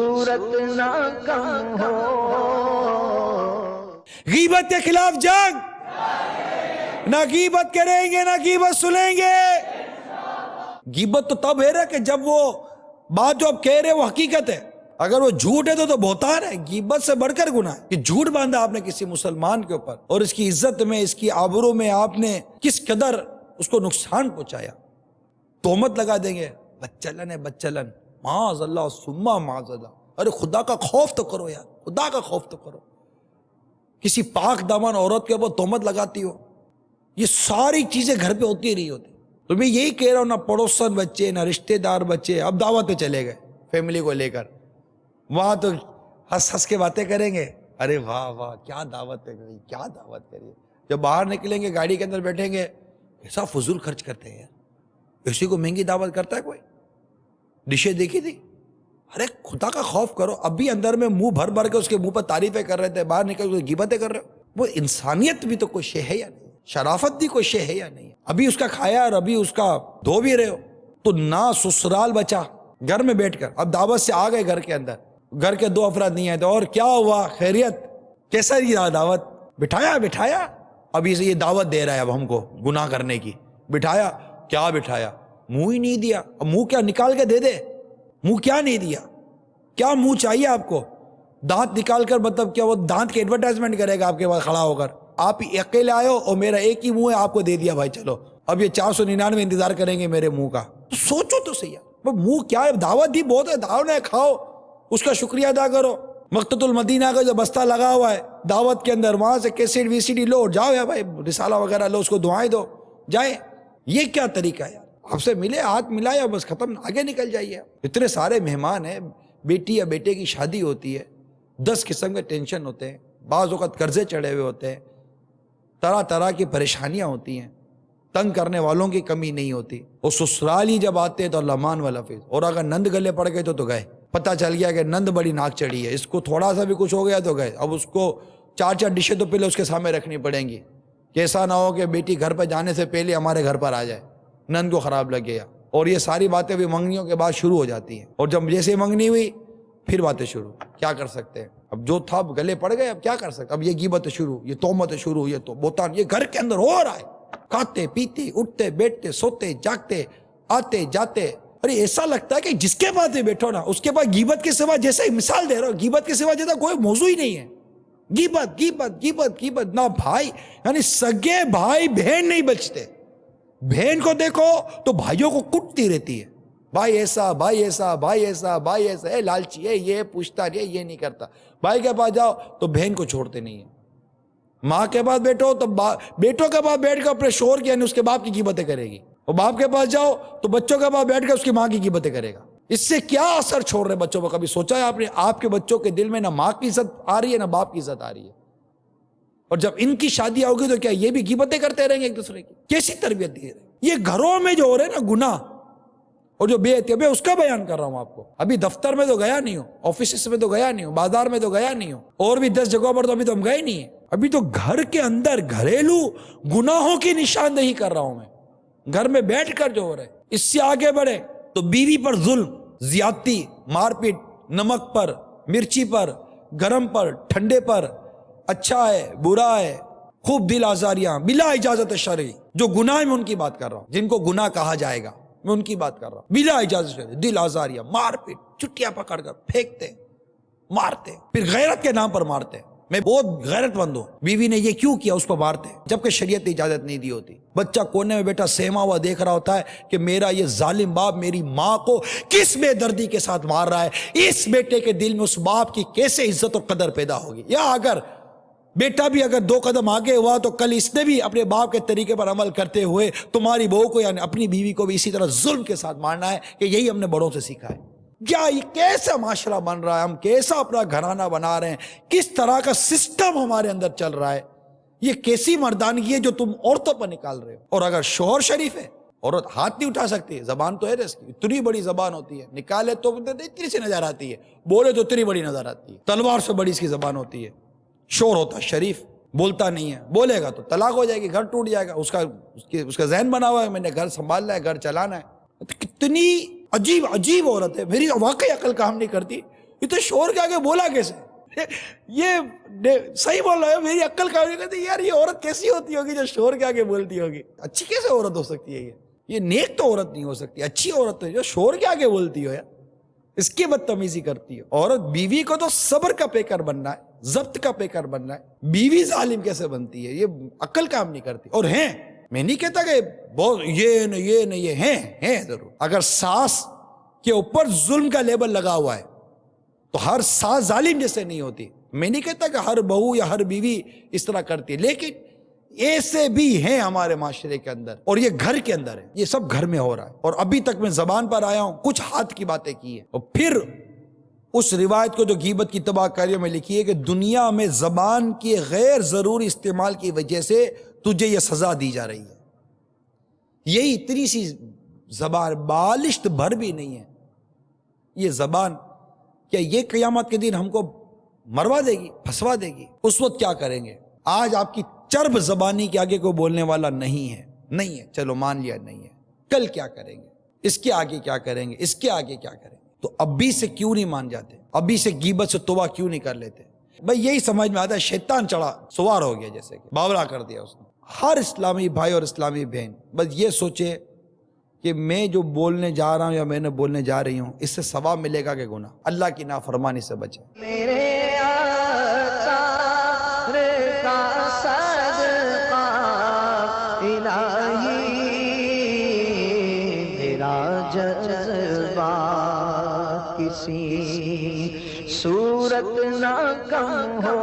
صورت نہ کم ہو. غیبت کے خلاف جنگ، نہ غیبت کریں گے نہ غیبت سنیں گے. غیبت تو تب ہے نا کہ جب وہ بات جو آپ کہہ رہے وہ حقیقت ہے. اگر وہ جھوٹ ہے تو بہتان ہے. غیبت سے بڑھ کر گناہ ہے کہ جھوٹ باندھا آپ نے کسی مسلمان کے اوپر، اور اس کی عزت میں، اس کی آبرو میں آپ نے کس قدر اس کو نقصان پہنچایا. تہمت لگا دیں گے، بچلن ہے بچلن، معاذ اللہ ثم معاذ اللہ. ارے خدا کا خوف تو کرو یار، خدا کا خوف تو کرو. کسی پاک دامن عورت کے اوپر تہمت لگاتی ہو. یہ ساری چیزیں گھر پہ ہوتی رہی ہوتی. تو میں یہی کہہ رہا ہوں، نہ پڑوسن بچے نہ رشتہ دار بچے. اب دعوت پہ چلے گئے فیملی کو لے کر، وہاں تو ہنس ہنس کے باتیں کریں گے. ارے واہ واہ کیا دعوت ہے، کیا دعوت کری. جب باہر نکلیں گے گاڑی کے اندر بیٹھیں گے، ایسا فضول خرچ کرتے ہیں. اسی کو مہنگی دعوت کرتا ہے کوئی؟ ڈشیں دیکھی تھی. ارے خدا کا خوف کرو. اب بھی اندر میں منہ بھر بھر کے اس کے منہ پر تعریفیں کر رہے تھے، باہر نکل کے غیبتیں کر رہے ہو. وہ انسانیت بھی تو کوئی شے ہے یا نہیں؟ شرافت بھی کوئی شے ہے یا نہیں؟ ابھی اس کا کھایا اور ابھی اس کا دھو بھی رہے ہو. تو نہ سسرال بچا گھر میں بیٹھ کر. اب دعوت سے آ گئے گھر کے اندر، گھر کے 2 افراد نہیں آئے تو اور کیا ہوا، خیریت، کیسا رہا دعوت؟ بٹھایا. ابھی سے یہ دعوت دے رہا ہے اب ہم کو گناہ کرنے کی. بٹھایا کیا بٹھایا؟ منہ ہی نہیں دیا. اب منہ کیا نکال کے دے دے؟ منہ کیا نہیں دیا؟ کیا منہ چاہیے آپ کو؟ دانت نکال کر مطلب کیا وہ دانت کی ایڈورٹائزمنٹ کرے گا آپ کے پاس کھڑا ہو کر؟ آپ اکیلے آئے ہو اور میرا ایک ہی منہ ہے، آپ کو دے دیا بھائی چلو اب یہ 499 انتظار کریں گے میرے منہ کا. تو سوچو تو صحیح ہے، منہ کیا ہے؟ دعوت دی بہت ہے، دعوت ہے، کھاؤ، اس کا شکریہ ادا کرو. مقتۃ المدینہ کا جو بستہ لگا ہوا ہے دعوت کے اندر، وہاں سے کیسٹ وی سی ڈی لو، جاؤ یا بھائی رسالہ وغیرہ لو، اس کو دعائیں دو، جائے. یہ کیا طریقہ ہے؟ آپ سے ملے، ہاتھ ملایا، بس ختم، آگے نکل جائیے. اتنے سارے مہمان ہیں، بیٹی یا بیٹے کی شادی ہوتی ہے، 10 قسم کے ٹینشن ہوتے ہیں، بعض اوقات قرضے چڑھے ہوئے ہوتے ہیں، طرح طرح کی پریشانیاں ہوتی ہیں، تنگ کرنے والوں کی کمی نہیں ہوتی. اور سسرال ہی جب آتے ہیں تو اللہ مان والا فیض. اور اگر نند گلے پڑ گئے تو گئے. پتہ چل گیا کہ نند بڑی ناک چڑھی ہے، اس کو تھوڑا سا بھی کچھ ہو گیا تو گئے. اب اس کو 4 ڈشیں تو پہلے اس کے سامنے رکھنی پڑیں گی، کہ ایسا نہ ہو کہ بیٹی گھر پہ جانے سے پہلے ہمارے گھر پر آ جائے، نند کو خراب لگ گیا. اور یہ ساری باتیں بھی منگنیوں کے بعد شروع ہو جاتی ہیں. اور جب جیسے منگنی ہوئی پھر باتیں شروع. کیا کر سکتے ہیں؟ اب جو تھا گلے پڑ گئے، اب کیا کر سکتے؟ اب یہ غیبت شروع، یہ تہمت شروع، یہ تو بہتان، یہ گھر کے اندر ہو رہا ہے. کھاتے پیتے، اٹھتے بیٹھتے، سوتے جاگتے، آتے جاتے. ارے ایسا لگتا ہے کہ جس کے پاس بیٹھو نا اس کے پاس غیبت کے سوا، جیسے مثال دے رہا ہوں، غیبت کے سوا جیسا کوئی موضوع ہی نہیں ہے. غیبت غیبت غیبت غیبت. نہ بھائی، یعنی سگے بھائی بہن نہیں بچتے. بہن کو دیکھو تو بھائیوں کو کٹتی رہتی ہے، بھائی ایسا، بھائی ایسا، بھائی ایسا، بھائی ایسا. اے لالچی ہے، یہ پوچھتا نہیں، یہ نہیں کرتا. بھائی کے پاس جاؤ تو بہن کو چھوڑتے نہیں ہیں. ماں کے پاس بیٹھو تو بیٹوں کے پاس بیٹھ کر اپنے شوہر کی، یعنی اس کے باپ کی غیبتیں کرے گی. اور باپ کے پاس جاؤ تو بچوں کے پاس بیٹھ کر اس کی ماں کی غیبتیں کرے گا. اس سے کیا اثر چھوڑ رہے بچوں پر؟ کبھی سوچا ہے آپ نے؟ آپ کے بچوں کے دل میں نہ ماں کی عزت آ رہی ہے نہ باپ کی عزت آ رہی ہے. اور جب ان کی شادی ہوگی تو کیا یہ بھی غیبتیں کرتے رہیں گے ایک دوسرے کی؟ کیسی تربیت دی رہے؟ یہ گھروں میں جو ہو رہے نا گناہ اور جو بے احتیاطی، اس کا بیان کر رہا ہوں آپ کو. ابھی دفتر میں تو گیا نہیں ہوں، آفیسز میں تو گیا نہیں ہوں، بازار میں تو گیا نہیں ہوں، اور بھی 10 جگہوں پر تو ابھی تو ہم گئے نہیں ہیں. ابھی تو گھر کے اندر گھریلو گناہوں کی نشاندہی کر رہا ہوں میں، گھر میں بیٹھ کر جو ہو رہے. اس سے آگے بڑھے تو بیوی پر ظلم، زیادتی، مار پیٹ، نمک پر، مرچی پر، گرم پر، ٹھنڈے پر، اچھا ہے برا ہے، خوب دل آزاریاں بلا اجازت شرعی. جو گناہ میں ان کی بات کر رہا ہوں، جن کو گناہ کہا جائے گا میں ان کی بات کر رہا ہوں. بلا اجازت شرعی دل آزاریاں، مار پیٹ، چٹیاں پکڑ کر پھینکتے، مارتے، پھر غیرت کے نام پر مارتے. میں بہت غیرت مند ہوں، بیوی نے یہ کیوں کیا اس پر مارتے جبکہ شریعت نے اجازت نہیں دی ہوتی. بچہ کونے میں بیٹا سہما ہوا دیکھ رہا ہوتا ہے کہ میرا یہ ظالم باپ میری ماں کو کس بے دردی کے ساتھ مار رہا ہے. اس بیٹے کے دل میں اس باپ کی کیسے عزت و قدر پیدا ہوگی. یا اگر بیٹا بھی اگر 2 قدم آگے ہوا تو کل اس نے بھی اپنے باپ کے طریقے پر عمل کرتے ہوئے تمہاری بہو کو یعنی اپنی بیوی کو بھی اسی طرح ظلم کے ساتھ مارنا ہے. کہ یہی ہم نے بڑوں سے سیکھا ہے. کیا یہ کیسا معاشرہ بن رہا ہے، ہم کیسا اپنا گھرانہ بنا رہے ہیں، کس طرح کا سسٹم ہمارے اندر چل رہا ہے. یہ کیسی مردانگی ہے جو تم عورتوں پر نکال رہے ہو. اور اگر شوہر شریف ہے، عورت ہاتھ نہیں اٹھا سکتی. زبان تو ہے اس کی، اتنی بڑی زبان ہوتی ہے، نکالے تو اتنی سی نظر آتی ہے، بولے تو اتنی بڑی نظر آتی ہے. تلوار سے بڑی اس کی زبان ہوتی ہے. شوہر ہوتا ہے شریف، بولتا نہیں ہے، بولے گا تو طلاق ہو جائے گی، گھر ٹوٹ جائے گا. اس کا ذہن بنا ہوا ہے میں نے گھر سنبھالنا ہے، گھر چلانا ہے. کتنی عجیب عجیب عورت ہے, میری واقعی عقل کام نہیں کرتی, یہ تو شوہر کے آگے بولا کیسے؟ یہ صحیح بول رہا ہے, میری عقل کام نہیں کرتی. یار یہ عورت کیسی ہوتی ہوگی جو شوہر کے آگے بولتی ہوگی؟ اچھی کیسے عورت ہو سکتی ہے یہ نیک تو عورت نہیں ہو سکتی, اچھی عورت ہے جو شوہر کے آگے بولتی ہو. یار اس کی بدتمیزی کرتی ہے. عورت بیوی کو تو صبر کا پیکر بننا ہے, ضبط کا پیکر بننا ہے, بیوی ظالم کیسے بنتی ہے؟ یہ عقل کام نہیں کرتی. اور ہیں, میں نہیں کہتا کہ بہت یہ نہیں یہ ہیں ضرور. اگر ساس کے اوپر ظلم کا لیبل لگا ہوا ہے تو ہر ساس ظالم جیسے نہیں ہوتی. میں نہیں کہتا کہ ہر بہو یا ہر بیوی اس طرح کرتی ہے, لیکن ایسے بھی ہیں ہمارے معاشرے کے اندر, اور یہ گھر کے اندر ہے, یہ سب گھر میں ہو رہا ہے. اور ابھی تک میں زبان پر آیا ہوں, کچھ ہاتھ کی باتیں کی ہیں, اور پھر اس روایت کو جو غیبت کی تباہ کاریوں میں لکھی ہے کہ دنیا میں زبان کے غیر ضروری استعمال کی وجہ سے تجھے یہ سزا دی جا رہی ہے. یہی اتنی سی زبان, بالشت بھر بھی نہیں ہے یہ زبان, کیا یہ قیامت کے دن ہم کو مروا دے گی, پھنسوا دے گی؟ اس وقت کیا کریں گے؟ آج آپ کی چرب زبانی کے آگے کوئی بولنے والا نہیں ہے, چلو مان لیا نہیں ہے. کل کیا کریں گے؟ اس کے آگے کیا کریں گے؟ اس کے آگے کیا کریں گے؟ تو ابھی سے کیوں نہیں مان جاتے؟ ابھی سے غیبت سے توبہ کیوں نہیں کر لیتے؟ بھائی یہی سمجھ میں آتا ہے, شیطان چڑھا سوار ہو گیا, جیسے کہ باورا کر دیا اس نے. ہر اسلامی بھائی اور اسلامی بہن بس یہ سوچے کہ میں جو بولنے جا رہا ہوں یا میں نے بولنے جا رہی ہوں, اس سے ثواب ملے گا کہ گناہ؟ اللہ کی نافرمانی سے بچے. میرے آثار کا صدقہ الہی میرا جذبہ کسی صورت نہ کم ہو